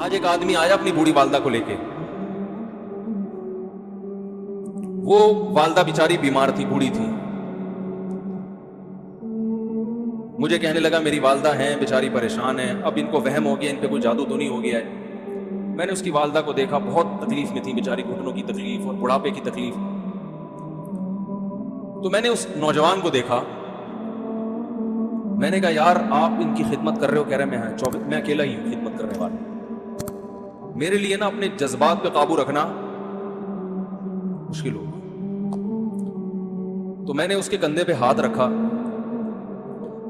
آج ایک آدمی آیا اپنی بوڑھی والدہ کو لے کے. وہ والدہ بیچاری بیمار تھی, بوڑھی تھی. مجھے کہنے لگا میری والدہ ہیں بیچاری پریشان ہیں, اب ان کو وہم ہو گیا, ان پہ کوئی جادو تو نہیں ہو گیا ہے. میں نے اس کی والدہ کو دیکھا, بہت تکلیف میں تھی بیچاری, گھٹنوں کی تکلیف اور بڑھاپے کی تکلیف. تو میں نے اس نوجوان کو دیکھا, میں نے کہا یار آپ ان کی خدمت کر رہے ہو؟ کہہ رہے میں اکیلا ہی ہوں خدمت کرنے والا. میرے لیے نا اپنے جذبات پہ قابو رکھنا مشکل ہوگا. تو میں نے اس کے کندھے پہ ہاتھ رکھا.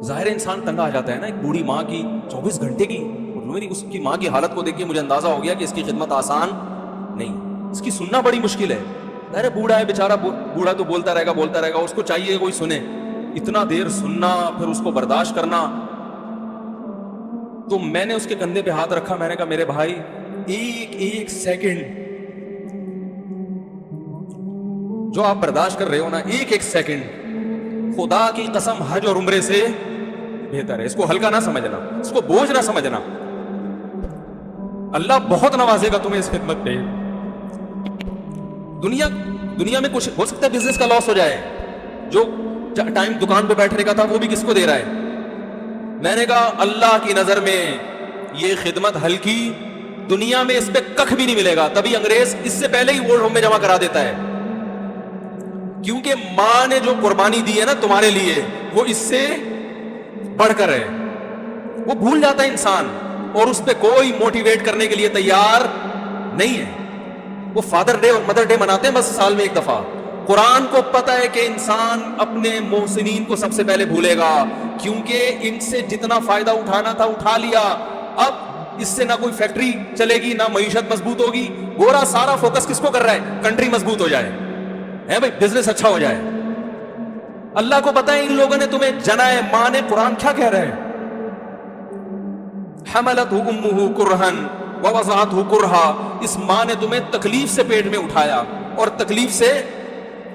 ظاہر انسان تنگا آ جاتا ہے نا, ایک بوڑھی ماں کی 24 گھنٹے کی, میری اس کی ماں کی حالت کو دیکھ کے مجھے اندازہ ہو گیا کہ اس کی خدمت آسان نہیں, اس کی سننا بڑی مشکل ہے. ظاہر بوڑھا ہے بیچارہ, بوڑھا تو بولتا رہے گا, اس کو چاہیے کوئی سنے. اتنا دیر سننا, پھر اس کو برداشت کرنا. تو میں نے اس کے کندھے پہ ہاتھ رکھا, میں نے کہا میرے بھائی ایک سیکنڈ جو آپ برداشت کر رہے ہو نا, ایک سیکنڈ خدا کی قسم حج اور عمرے سے بہتر ہے. اس کو ہلکا نہ سمجھنا, اس کو بوجھ نہ سمجھنا. اللہ بہت نوازے گا تمہیں اس خدمت پہ. دنیا میں کچھ ہو سکتا ہے بزنس کا لاس ہو جائے, جو ٹائم دکان پہ بیٹھنے کا تھا وہ بھی کس کو دے رہا ہے. میں نے کہا اللہ کی نظر میں یہ خدمت ہلکی, دنیا میں اس پہ ککھ بھی نہیں ملے گا. تبھی انگریز اس سے پہلے ہی ووٹ ہوم میں جمع کرا دیتا ہے, کیونکہ ماں نے جو قربانی دی ہے نا تمہارے لیے, وہ اس سے بڑھ کر ہے. وہ بھول جاتا ہے انسان, اور اس پہ کوئی موٹیویٹ کرنے کے لیے تیار نہیں ہے. وہ فادر ڈے اور مدر ڈے مناتے ہیں بس سال میں ایک دفعہ. قرآن کو پتا ہے کہ انسان اپنے محسنین کو سب سے پہلے بھولے گا, کیونکہ ان سے جتنا فائدہ اٹھانا تھا اٹھا لیا. اب اس سے نہ کوئی فیکٹری چلے گی, نہ معیشت مضبوط ہوگی. گورا سارا فوکس کس کو کر رہا ہے؟ کنٹری مضبوط ہو جائے, ہے بھائی, بزنس اچھا ہو جائے. اللہ کو پتا ہے ان لوگوں نے تمہیں جنا ہے. ماں نے, قرآن کیا کہہ رہے ہیں, حملتہ امہ کرہن ووضعتہ کرہا, اس ماں نے تمہیں تکلیف سے پیٹ میں اٹھایا اور تکلیف سے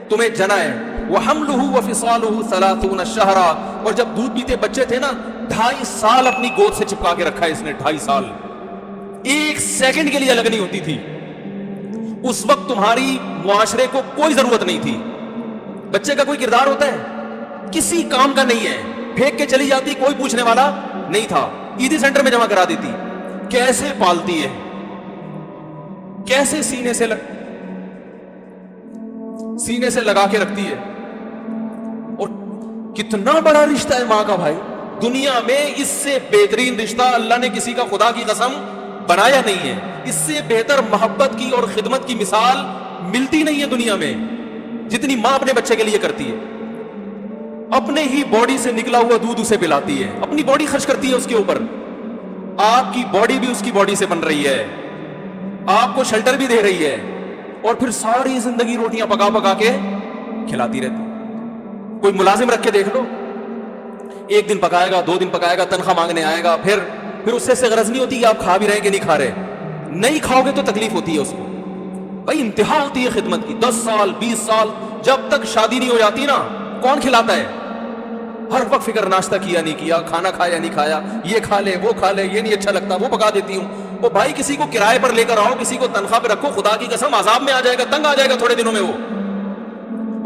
تمہیں جنا ہے. وحملہ وفصالہ 30 شہرا, اور جب دودھ پیتے بچے تھے نا 2.5 سال اپنی گود سے چپکا کے رکھا ہے اس نے. 2.5 سال, ایک سیکنڈ کے لیے الگ نہیں ہوتی تھی. اس وقت تمہاری معاشرے کو کوئی ضرورت نہیں تھی. بچے کا کوئی کردار ہوتا ہے؟ کسی کام کا نہیں ہے. پھینک کے چلی جاتی, کوئی پوچھنے والا نہیں تھا. عیدی سینٹر میں جمع کرا دیتی. کیسے پالتی ہے, کیسے سینے سے لگا کے رکھتی ہے, اور کتنا بڑا رشتہ ہے ماں کا بھائی. دنیا میں اس سے بہترین رشتہ اللہ نے کسی کا خدا کی قسم بنایا نہیں ہے. اس سے بہتر محبت کی اور خدمت کی مثال ملتی نہیں ہے دنیا میں, جتنی ماں اپنے بچے کے لیے کرتی ہے. اپنے ہی باڈی سے نکلا ہوا دودھ اسے پلاتی ہے, اپنی باڈی خرچ کرتی ہے اس کے اوپر. آپ کی باڈی بھی اس کی باڈی سے بن رہی ہے, آپ کو شیلٹر بھی دے رہی ہے, اور پھر ساری زندگی روٹیاں پکا پکا کے کھلاتی رہتی. کوئی ملازم رکھ کے دیکھ لو, 1 دن پکائے گا, 2 دن پکائے گا, تنخواہ مانگنے آئے گا. پھر اس سے غرض نہیں ہوتی کہ آپ کھا بھی رہے کہ نہیں کھا رہے. نہیں کھاؤ گے تو تکلیف ہوتی ہے اس کو. بھائی انتہا ہوتی ہے خدمت کی. 10 سال 20 سال جب تک شادی نہیں ہو جاتی نا, کون کھلاتا ہے؟ ہر وقت فکر, ناشتہ کیا نہیں کیا, کھانا کھایا نہیں کھایا, یہ کھا لے وہ کھا لے, یہ نہیں اچھا لگتا وہ پکا دیتی ہوں. وہ بھائی کسی کو کرائے پر لے کر آؤ, کسی کو تنخواہ پہ رکھو, خدا کی قسم عذاب میں آ جائے گا, تنگ آ جائے گا تھوڑے دنوں میں وہ.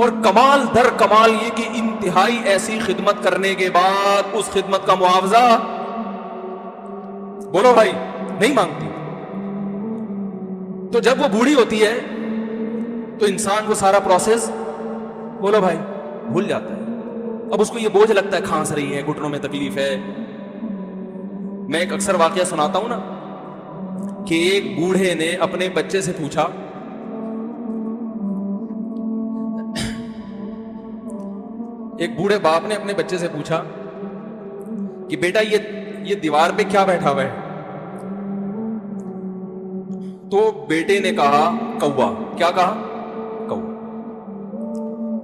اور کمال در کمال یہ کہ انتہائی ایسی خدمت کرنے کے بعد اس خدمت کا معاوضہ بولو بھائی نہیں مانگتی. تو جب وہ بوڑھی ہوتی ہے تو انسان کو سارا پروسیس بولو بھائی بھول جاتا ہے. اب اس کو یہ بوجھ لگتا ہے, کھانس رہی ہے, گھٹنوں میں تکلیف ہے. میں ایک اکثر واقعہ سناتا ہوں نا, کہ ایک بوڑھے نے اپنے بچے سے پوچھا, ایک بوڑھے باپ نے اپنے بچے سے پوچھا کہ بیٹا یہ دیوار پہ کیا بیٹھا ہوا ہے؟ تو بیٹے نے کہا کوا. کیا کہا؟ کوا.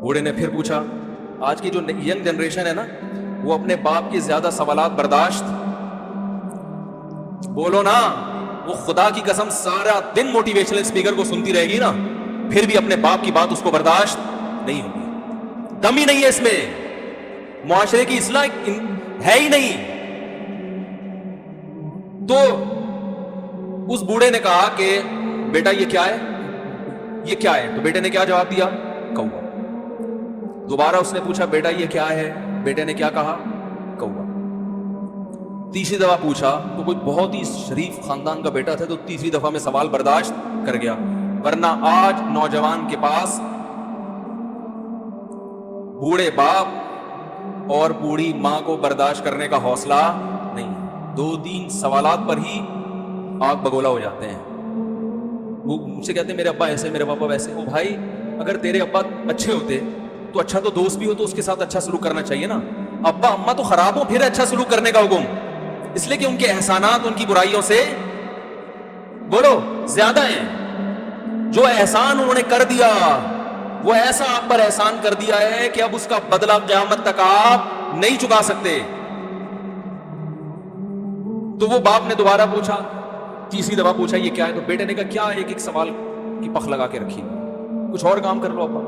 بوڑھے نے پھر پوچھا, آج کی جو ینگ جنریشن ہے نا, وہ اپنے باپ کی زیادہ سوالات برداشت, بولو نا, وہ خدا کی قسم سارا دن موٹیویشنل اسپیکر کو سنتی رہے گی نا, پھر بھی اپنے باپ کی بات اس کو برداشت نہیں ہوگی. دم ہی نہیں ہے اس میں, معاشرے کی اصلاح ہے ہی نہیں. تو اس بوڑھے نے کہا کہ بیٹا یہ کیا ہے، یہ کیا ہے؟ تو بیٹے نے کیا جواب دیا؟ کوا۔ دوبارہ اس نے پوچھا بیٹا یہ کیا ہے؟ بیٹے نے کیا کہا؟ کوا۔ تیسری دفعہ پوچھا تو کوئی بہت ہی شریف خاندان کا بیٹا تھا تو تیسری دفعہ میں سوال برداشت کر گیا، ورنہ آج نوجوان کے پاس بوڑھے باپ اور بوڑھی ماں کو برداشت کرنے کا حوصلہ نہیں ہے، 2-3 سوالات پر ہی آگ بگولا ہو جاتے ہیں۔ وہ مجھ سے کہتے ہیں میرے ابا ایسے، میرے پاپا ویسے۔ او بھائی، اگر تیرے ابا اچھے ہوتے تو اچھا تو دوست بھی ہو تو اس کے ساتھ اچھا سلوک کرنا چاہیے نا۔ ابا اماں تو خراب ہو پھر اچھا سلوک کرنے کا حکم، اس لیے کہ ان کے احسانات ان کی برائیوں سے بولو زیادہ ہیں۔ جو احسان انہوں نے کر دیا وہ ایسا آپ پر احسان کر دیا ہے کہ اب اس کا بدلہ قیامت تک آپ نہیں چکا سکتے۔ تو وہ باپ نے دوبارہ پوچھا، تیسری دفعہ پوچھا یہ کیا ہے؟ تو بیٹے نے کہا کیا ایک ایک سوال کی پخ لگا کے رکھی، کچھ اور کام کر لو ابا،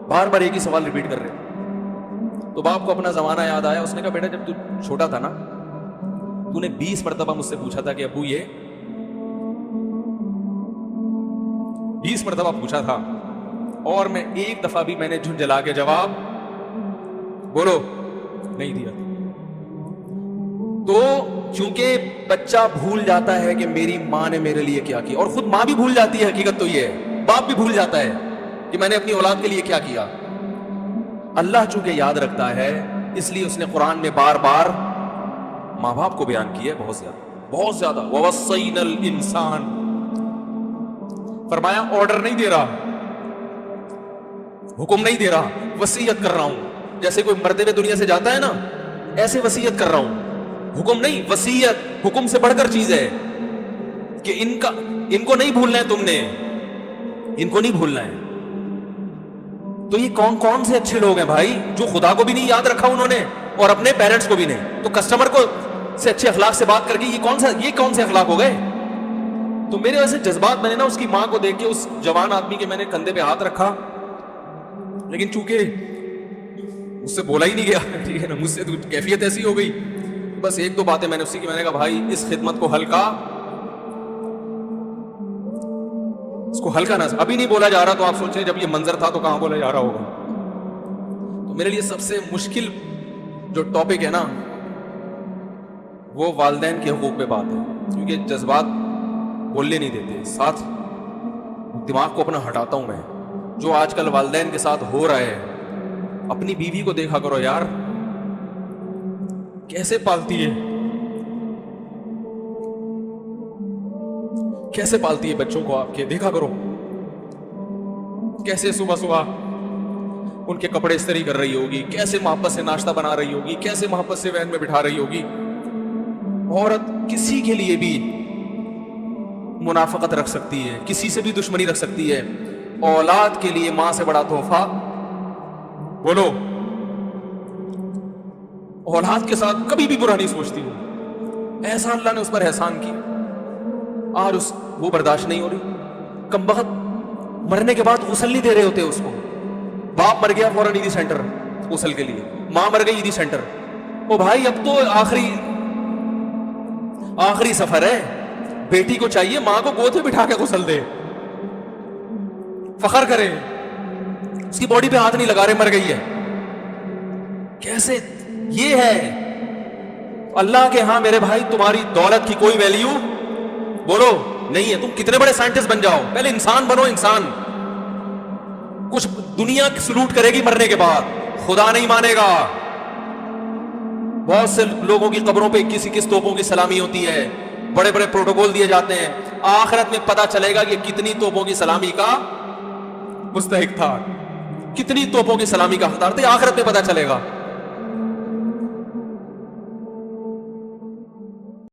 بار بار ایک ہی سوال ریپیٹ کر رہے۔ تو باپ کو اپنا زمانہ یاد آیا، اس نے کہا بیٹا جب تو چھوٹا تھا نا تو نے 20 مرتبہ مجھ سے پوچھا تھا کہ ابو یہ 20 مرتبہ پوچھا تھا اور میں ایک دفعہ بھی میں نے جھنجھلا کے جواب بولو نہیں دیا۔ تو چونکہ بچہ بھول جاتا ہے کہ میری ماں نے میرے لیے کیا کیا، اور خود ماں بھی بھول جاتی ہے، حقیقت تو یہ ہے باپ بھی بھول جاتا ہے کہ میں نے اپنی اولاد کے لیے کیا کیا۔ اللہ چونکہ یاد رکھتا ہے اس لیے اس نے قرآن میں بار بار ماں باپ کو بیان کیا ہے، بہت زیادہ بہت زیادہ۔ وَوَصَّيْنَا الْإِنسَانَ، فرمایا آرڈر نہیں دے رہا، حکم نہیں دے رہا، وصیت کر رہا ہوں۔ جیسے کوئی مرتے ہوئے دنیا سے جاتا ہے نا، ایسے وصیت کر رہا ہوں، حکم نہیں۔ وصیت حکم سے بڑھ کر چیز ہے کہ ان کو نہیں بھولنا ہے، تم نے ان کو نہیں بھولنا ہے۔ تو یہ کون سے اچھے لوگ ہیں بھائی جو خدا کو بھی نہیں یاد رکھا انہوں نے اور اپنے پیرنٹس کو بھی نہیں، تو کسٹمر کو سے اچھے اخلاق سے بات کر کے یہ کون سے اخلاق ہو گئے؟ تو میرے ویسے جذبات، میں نے نا اس کی ماں کو دیکھ کے اس جوان آدمی کے میں نے کندھے پہ ہاتھ رکھا، لیکن چونکہ مجھ سے بولا ہی نہیں گیا، ٹھیک ہے نا، مجھ سے تو کیفیت ایسی ہو گئی، بس 1-2 باتیں میں نے اسی کی، میں نے کہا بھائی اس خدمت کو ہلکا، اس کو ہلکا نہ، ابھی نہیں بولا جا رہا تو آپ سوچیں جب یہ منظر تھا تو کہاں بولا جا رہا ہوگا۔ تو میرے لیے سب سے مشکل جو ٹاپک ہے نا وہ والدین کے حقوق پہ بات ہے، کیونکہ جذبات بولنے نہیں دیتے، ساتھ دماغ کو اپنا ہٹاتا ہوں میں۔ جو آج کل والدین کے ساتھ ہو رہا ہے، اپنی بیوی کو دیکھا کرو یار، کیسے پالتی ہے، کیسے پالتی ہے بچوں کو، آپ کے دیکھا کرو، کیسے صبح صبح ان کے کپڑے استری کر رہی ہوگی، کیسے محبت سے ناشتہ بنا رہی ہوگی، کیسے محبت سے وین میں بٹھا رہی ہوگی۔ عورت کسی کے لیے بھی منافقت رکھ سکتی ہے، کسی سے بھی دشمنی رکھ سکتی ہے، اولاد کے لیے ماں سے بڑا تحفہ بولو، اولاد کے ساتھ کبھی بھی برا نہیں سوچتی ہوں، ایسا اللہ نے اس پر احسان کیا، آج وہ برداشت نہیں ہو رہی۔ کمبخت مرنے کے بعد غسل نہیں دے رہے ہوتے اس کو، باپ مر گیا فوراً عیدی سینٹر غسل کے لیے، ماں مر گئی عیدی سینٹر۔ او بھائی اب تو آخری سفر ہے، بیٹی کو چاہیے ماں کو گود میں بٹھا کے غسل دے، فخر کرے، اس کی باڈی پہ ہاتھ نہیں لگا رہے، مر گئی ہے۔ کیسے یہ ہے اللہ کے ہاں میرے بھائی، تمہاری دولت کی کوئی ویلیو بولو نہیں ہے، تم کتنے بڑے سائنٹسٹ بن جاؤ، پہلے انسان بنو، انسان کچھ دنیا سلوٹ کرے گی مرنے کے بعد، خدا نہیں مانے گا۔ بہت سے لوگوں کی قبروں پہ 21 توپوں کی سلامی ہوتی ہے، بڑے بڑے پروٹوکول دیے جاتے ہیں، آخرت میں پتا چلے گا کہ کتنی توپوں کی سلامی کا مستحق تھا، کتنی توپوں کی سلامی کا حقدار تھا، آخرت میں پتا چلے گا۔